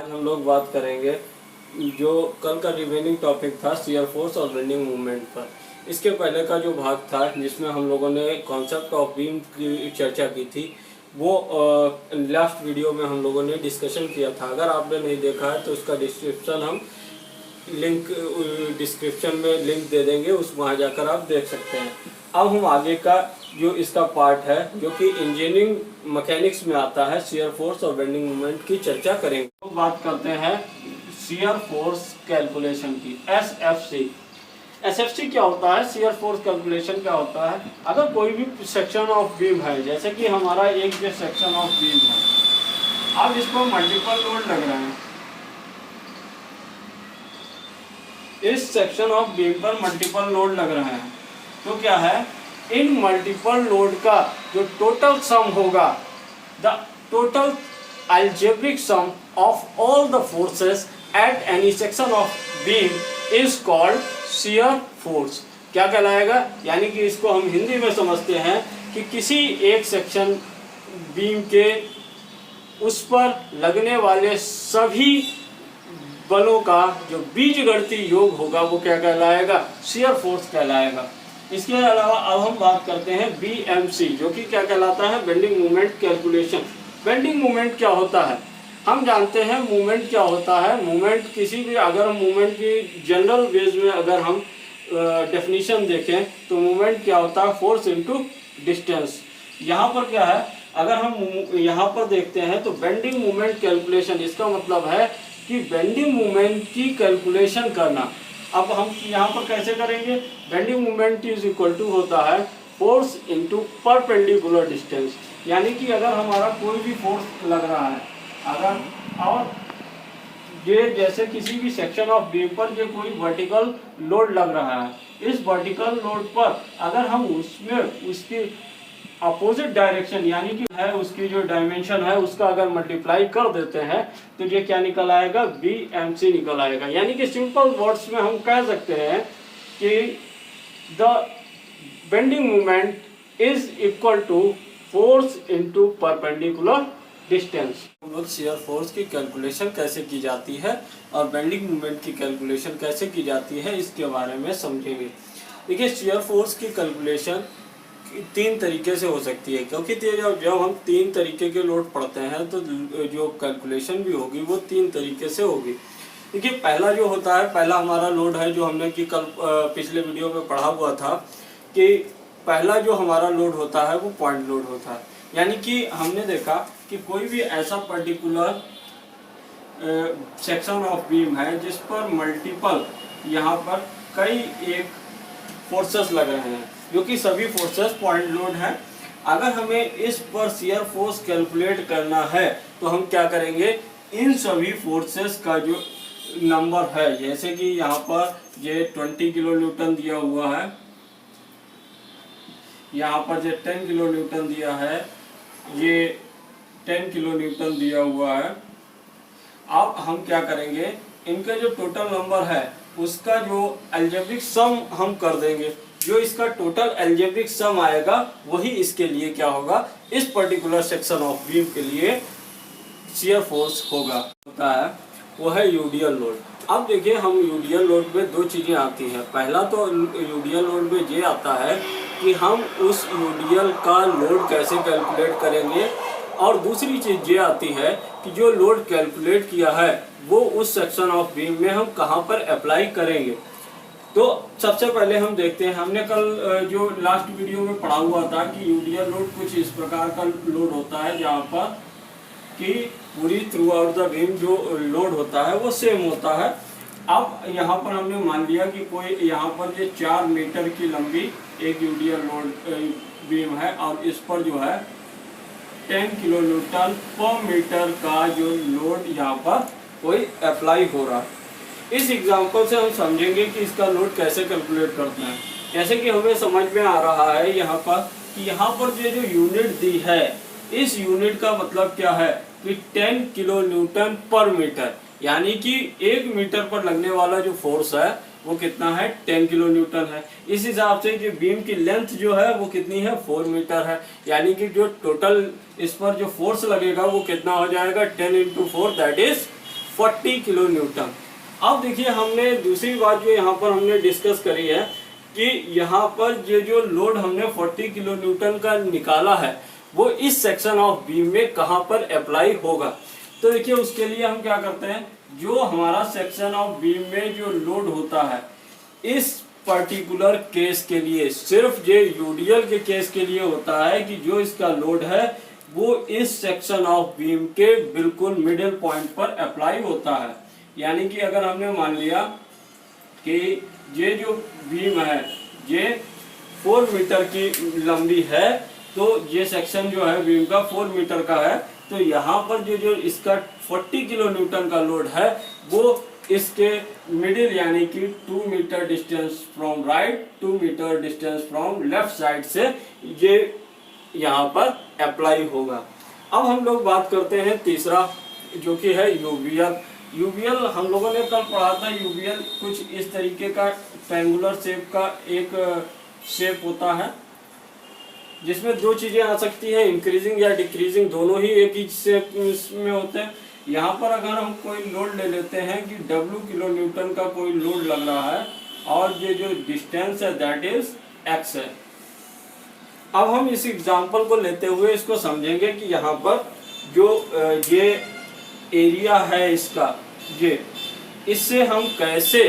आज हम लोग बात करेंगे जो कल का रिमेनिंग टॉपिक था शियर फोर्स और बेंडिंग मूवमेंट पर। इसके पहले का जो भाग था जिसमें हम लोगों ने कॉन्सेप्ट ऑफ बीम की चर्चा की थी वो लास्ट वीडियो में हम लोगों ने डिस्कशन किया था। अगर आपने नहीं देखा है तो उसका डिस्क्रिप्शन में लिंक दे देंगे, उस वहाँ जाकर आप देख सकते हैं। अब हम आगे का जो इसका पार्ट है जो कि इंजीनियरिंग मैकेनिक्स में आता है शियर फोर्स और बेंडिंग मोमेंट की चर्चा करेंगे। तो बात करते हैं शियर फोर्स कैलकुलेशन की, एसएफसी। एसएफसी क्या होता है, शियर फोर्स कैलकुलेशन क्या होता है। अगर कोई भी सेक्शन ऑफ बीम है, जैसे कि हमारा एक जो सेक्शन ऑफ बीम है, अब इस पर मल्टीपल लोड लग रहे हैं, इस सेक्शन ऑफ बीम पर मल्टीपल लोड लग रहे हैं, तो क्या है, इन मल्टीपल लोड का जो टोटल सम होगा, the total algebraic sum of all the forces at any section of beam is called shear force। क्या कहलाएगा, यानी कि इसको हम हिंदी में समझते हैं कि किसी एक सेक्शन बीम के उस पर लगने वाले सभी बलों का जो बीजगणितीय योग होगा वो क्या कहलाएगा, शियर फोर्स कहलाएगा। इसके अलावा अब हम बात करते हैं बीएमसी, जो कि क्या कहलाता है, bending moment calculation. Bending moment क्या होता है, हम जानते हैं मूवमेंट क्या होता है। मूवमेंट किसी भी, अगर हम मूवमेंट की जनरल बेस में अगर हम डेफिनेशन देखें तो मूवमेंट क्या होता है, फोर्स इनटू डिस्टेंस। यहाँ पर क्या है, अगर हम यहाँ पर देखते हैं तो बेंडिंग मोमेंट कैलकुलेशन, इसका मतलब है कि बेंडिंग मोमेंट की कैलकुलेशन करना। अब हम यहाँ पर कैसे करेंगे, bending moment is equal to होता है फोर्स इनटू परपेंडिकुलर डिस्टेंस। यानी कि अगर हमारा कोई भी फोर्स लग रहा है, अगर और ये जैसे किसी भी सेक्शन ऑफ बीम पर जो कोई वर्टिकल लोड लग रहा है, इस वर्टिकल लोड पर अगर हम उसमें उसकी अपोजिट डायरेक्शन यानी कि है उसकी जो डायमेंशन है उसका अगर मल्टीप्लाई कर देते हैं तो ये क्या निकल आएगा, बीएमसी निकल आएगा। यानी कि सिंपल वर्ड्स में हम कह सकते हैं कि the bending moment is equal to force into perpendicular distance. हम लोग शियर फोर्स की कैलकुलेशन कैसे की जाती है और बेंडिंग मोमेंट की कैलकुलेशन कैसे की जाती है इसके बारे में समझेंगे। देखिए, शियर फोर्स की कैलकुलेशन तीन तरीके से हो सकती है, क्योंकि जब हम तीन तरीके के लोड पढ़ते हैं तो जो कैलकुलेशन भी होगी वो तीन तरीके से होगी। देखिए, पहला जो होता है, पहला हमारा लोड है जो हमने कि कल पिछले वीडियो में पढ़ा हुआ था कि पहला जो हमारा लोड होता है वो पॉइंट लोड होता है। यानी कि हमने देखा कि कोई भी ऐसा पर्टिकुलर सेक्शन ऑफ बीम है जिस पर मल्टीपल यहाँ पर कई एक फोर्सेस लग रहे हैं, जो कि सभी फोर्सेस पॉइंट लोड है। अगर हमें इस पर शियर फोर्स कैलकुलेट करना है तो हम क्या करेंगे, इन सभी फोर्सेस का जो नंबर है, जैसे कि यहाँ पर ये 20 किलो न्यूटन दिया हुआ है, यहाँ पर ये 10 किलो न्यूटन दिया है, ये 10 किलो न्यूटन दिया हुआ है। अब हम क्या करेंगे, इनका जो टोटल नंबर है उसका जो अलजेब्रिक सम हम कर देंगे। जो इसका टोटल अलजेब्रिक सम आएगा वही इसके लिए क्या होगा, इस पर्टिकुलर सेक्शन ऑफ बीम के लिए शियर फोर्स होगा। होता है वो है यूडियल लोड। अब देखिए, हम यूडियल लोड में दो चीज़ें आती हैं। पहला तो यूडियल लोड में ये आता है कि हम उस यूडियल का लोड कैसे कैलकुलेट करेंगे, और दूसरी चीज़ ये आती है कि जो लोड कैलकुलेट किया है वो उस सेक्शन ऑफ बीम में हम कहाँ पर अप्लाई करेंगे। तो सबसे पहले हम देखते हैं, हमने कल जो लास्ट वीडियो में पढ़ा हुआ था कि यूडियल लोड कुछ इस प्रकार का लोड होता है जहाँ पर कि पूरी थ्रू आउट द बीम जो लोड होता है वो सेम होता है। अब यहाँ पर हमने मान लिया कि कोई यहाँ पर ये 4 मीटर की लंबी एक यूडियल लोड बीम है और इस पर जो है 10 किलो न्यूटन पर मीटर का जो लोड यहाँ पर कोई अप्लाई हो रहा है। इस एग्जांपल से हम समझेंगे कि इसका लोड कैसे कैलकुलेट करते हैं। जैसे कि हमें समझ में आ रहा है यहाँ पर कि यहाँ पर जो यूनिट दी है, इस यूनिट का मतलब क्या है कि 10 किलो न्यूटन पर मीटर, यानी कि 1 मीटर पर लगने वाला जो फोर्स है वो कितना है, 10 किलो न्यूटन है। इस हिसाब से जो बीम की लेंथ जो है वो कितनी है, 4 मीटर है। यानी कि जो टोटल इस पर जो फोर्स लगेगा वो कितना हो जाएगा, 10 × 4 दैट इज 40 किलो न्यूटन। अब देखिए हमने दूसरी बात जो यहाँ पर हमने डिस्कस करी है कि यहाँ पर ये जो लोड हमने 40 किलो न्यूटन का निकाला है वो इस सेक्शन ऑफ बीम में कहाँ पर अप्लाई होगा। तो देखिए उसके लिए हम क्या करते हैं, जो हमारा सेक्शन ऑफ बीम में जो लोड होता है इस पर्टिकुलर केस के लिए, सिर्फ ये यूडीएल के केस के लिए होता है कि जो इसका लोड है वो इस सेक्शन ऑफ बीम के बिल्कुल मिडिल पॉइंट पर अप्लाई होता है। यानी कि अगर हमने मान लिया कि ये जो बीम है ये 4 मीटर की लंबी है, तो ये सेक्शन जो है बीम का 4 मीटर का है, तो यहाँ पर जो इसका 40 किलो न्यूटन का लोड है वो इसके मिडिल यानी कि 2 metre distance from right, 2 metre distance from left side से ये यहाँ पर अप्लाई होगा। अब हम लोग बात करते हैं तीसरा जो कि है यूवीएल। यूवीएल हम लोगों ने कल पढ़ा था। यूवीएल कुछ इस तरीके का ट्रायंगुलर शेप का एक शेप होता है जिसमें दो चीजें आ सकती हैं, इंक्रीजिंग या डिक्रीजिंग, दोनों ही एक ही शेप में होते हैं। यहाँ पर अगर हम कोई लोड ले लेते हैं कि W किलो न्यूटन का कोई लोड लग रहा है और ये जो डिस्टेंस है दैट इज x है। अब हम इस एग्जांपल को लेते हुए इसको समझेंगे कि यहाँ पर जो ये एरिया है इसका, ये इससे हम कैसे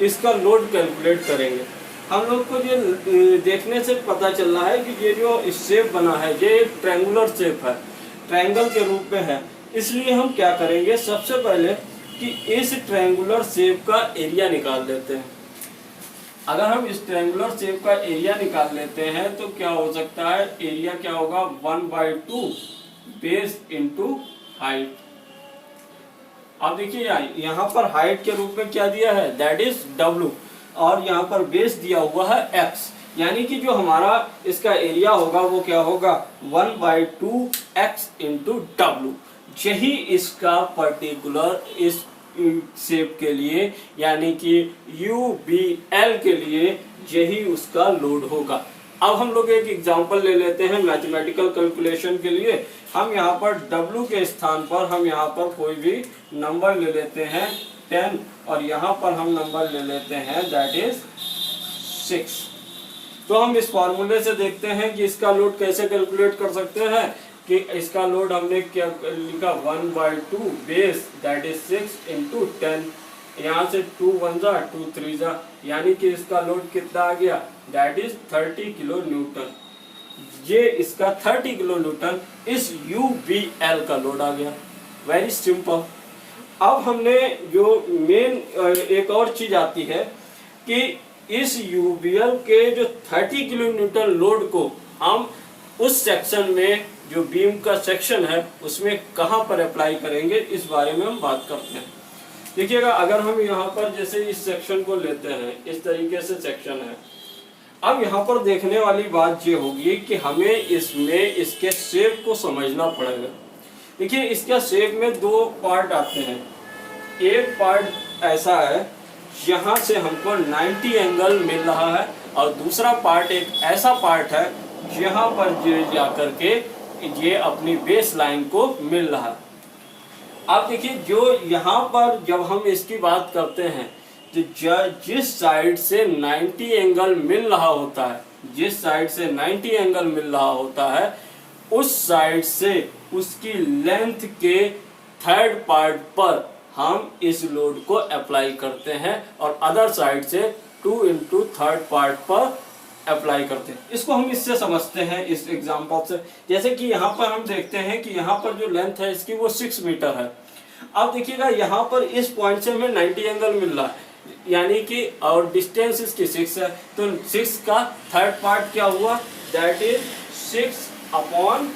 इसका लोड कैलकुलेट करेंगे। हम लोग को ये देखने से पता चल रहा है कि ये जो शेप बना है ये एक ट्रायंगुलर शेप है, ट्रायंगल के रूप में है। इसलिए हम क्या करेंगे, सबसे पहले कि इस ट्रायंगुलर शेप का एरिया निकाल लेते हैं। अगर हम इस ट्रायंगुलर शेप का एरिया निकाल लेते हैं तो क्या हो सकता है, एरिया क्या होगा 1/2 बेस इंटू हाइट। अब देखिए यहाँ पर हाइट के रूप में क्या दिया है दैट इज W और यहाँ पर बेस दिया हुआ है x, यानी कि जो हमारा इसका एरिया होगा वो क्या होगा 1/2 x इंटू W। यही इसका पर्टिकुलर इस शेप के लिए यानी कि UBL के लिए यही उसका लोड होगा। अब हम लोग एक एग्जांपल ले लेते हैं मैथमेटिकल कैलकुलेशन के लिए। हम यहाँ पर W के स्थान पर हम यहाँ पर कोई भी नंबर ले लेते हैं 10 और यहाँ पर हम नंबर ले लेते हैं दैट इज 6। तो हम इस फॉर्मूले से देखते हैं कि इसका लोड कैसे कैलकुलेट कर सकते हैं कि इसका लोड हमने क्या लिखा 1/2 बेस दैट इज 6 इंटू 10, यहाँ से 2 1 जा 2 3 जा, यानी कि इसका लोड कितना आ गया दैट इज 30 किलो न्यूटन। ये इसका 30 किलो न्यूटन इस UBL का लोड आ गया। Very simple. अब हमने जो मेन एक और चीज आती है कि इस UBL के जो 30 किलो न्यूटन लोड को हम उस सेक्शन में जो बीम का सेक्शन है उसमें कहां पर अप्लाई करेंगे, इस बारे में हम बात करते हैं। देखिएगा अगर हम यहाँ पर जैसे इस सेक्शन को लेते हैं, इस तरीके से सेक्शन है। अब यहाँ पर देखने वाली बात ये होगी कि हमें इसमें इसके शेप को समझना पड़ेगा। देखिए इसका शेप में दो पार्ट आते हैं। एक पार्ट ऐसा है यहाँ से हमको 90 एंगल मिल रहा है और दूसरा पार्ट एक ऐसा पार्ट है यहाँ पर जा करके ये अपनी बेस लाइन को मिल रहा है। अब देखिए जो यहाँ पर जब हम इसकी बात करते हैं तो जिस साइड से 90 एंगल मिल रहा होता है, जिस साइड से 90 एंगल मिल रहा होता है उस साइड से उसकी लेंथ के थर्ड पार्ट पर हम इस लोड को अप्लाई करते हैं और अदर साइड से 2 इंटू थर्ड पार्ट पर अप्लाई करते हैं। इसको हम इससे समझते हैं इस एग्जांपल से। जैसे कि यहाँ पर हम देखते हैं कि यहाँ पर जो लेंथ है इसकी वो 6 मीटर है। अब देखिएगा यहाँ पर इस पॉइंट से हमें 90 एंगल मिल रहा है यानी कि और डिस्टेंस इसकी 6 है, तो 6 का थर्ड पार्ट क्या हुआ that is 6/3,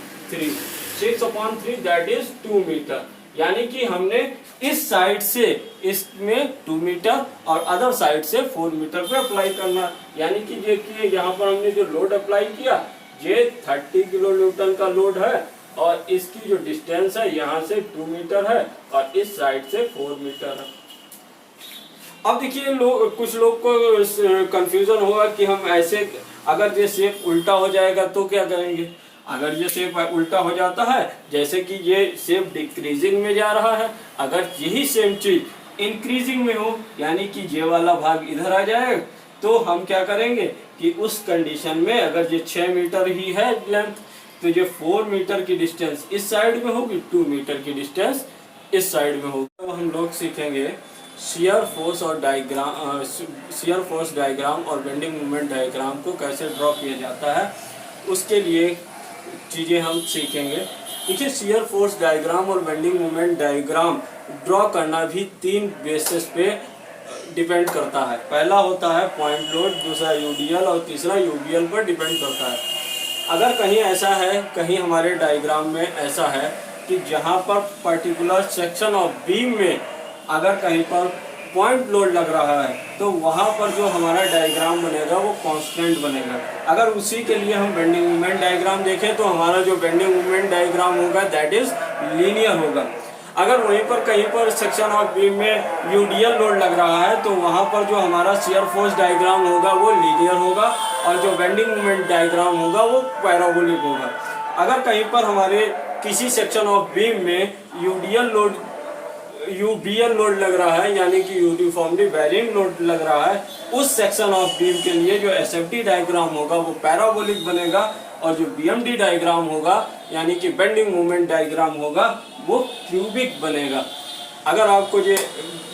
6/3 that is 2 metre. यानी कि हमने इस साइड से इसमें 2 मीटर और अदर साइड से 4 मीटर पे अप्लाई करना। यानी कि देखिए यहाँ पर हमने जो लोड अप्लाई किया ये 30 किलो न्यूटन का लोड है और इसकी जो डिस्टेंस है यहाँ से 2 मीटर है और इस साइड से 4 मीटर है। अब देखिए कुछ लोग को कंफ्यूजन होगा कि हम ऐसे अगर ये शेप उल्टा हो जाएगा तो क्या करेंगे। अगर ये शेप उल्टा हो जाता है, जैसे कि ये शेप डिक्रीजिंग में जा रहा है, अगर यही सेम चीज इंक्रीजिंग में हो, यानी कि ये वाला भाग इधर आ जाए, तो हम क्या करेंगे कि उस कंडीशन में अगर ये 6 मीटर ही है लेंथ, तो ये 4 मीटर की डिस्टेंस इस साइड में होगी, 2 मीटर की डिस्टेंस इस साइड में होगी। तो हम लोग सीखेंगे शियर फोर्स और शियर फोर्स डायग्राम और बेंडिंग मोमेंट डायग्राम को कैसे ड्रॉ किया जाता है, उसके लिए चीज़ें हम सीखेंगे। देखिए, शियर फोर्स डायग्राम और बेंडिंग मोमेंट डायग्राम ड्रॉ करना भी 3 बेसिस पे डिपेंड करता है। पहला होता है पॉइंट लोड, दूसरा यूडीएल और तीसरा यूबीएल पर डिपेंड करता है। अगर कहीं ऐसा है, कहीं हमारे डायग्राम में ऐसा है कि जहाँ पर पर्टिकुलर सेक्शन ऑफ बीम में अगर कहीं पर पॉइंट लोड लग रहा है, तो वहाँ पर जो हमारा डायग्राम बनेगा वो कांस्टेंट बनेगा। अगर उसी के लिए हम बेंडिंग मोमेंट डायग्राम देखें, तो हमारा जो बेंडिंग मोमेंट डायग्राम होगा दैट इज लीनियर होगा। अगर वहीं पर कहीं पर सेक्शन ऑफ बीम में यूडीएल लोड लग रहा है, तो वहाँ पर जो हमारा शियर फोर्स डायग्राम होगा वो लीनियर होगा, और जो बेंडिंग मोमेंट डायग्राम होगा वो पैराबोलिक होगा। अगर कहीं पर हमारे किसी सेक्शन ऑफ बीम में यूबीएल लोड लग रहा है, यानी कि यूनिफॉर्मली वेरिंग लोड लग रहा है, उस सेक्शन ऑफ बीम के लिए जो एसएफडी डायग्राम होगा वो पैराबोलिक बनेगा, और जो बीएमडी डायग्राम होगा यानी कि बेंडिंग मोमेंट डायग्राम होगा वो क्यूबिक बनेगा। अगर आपको ये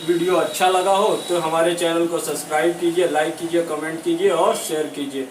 वीडियो अच्छा लगा हो तो हमारे चैनल को सब्सक्राइब कीजिए, लाइक कीजिए, कमेंट कीजिए और शेयर कीजिए।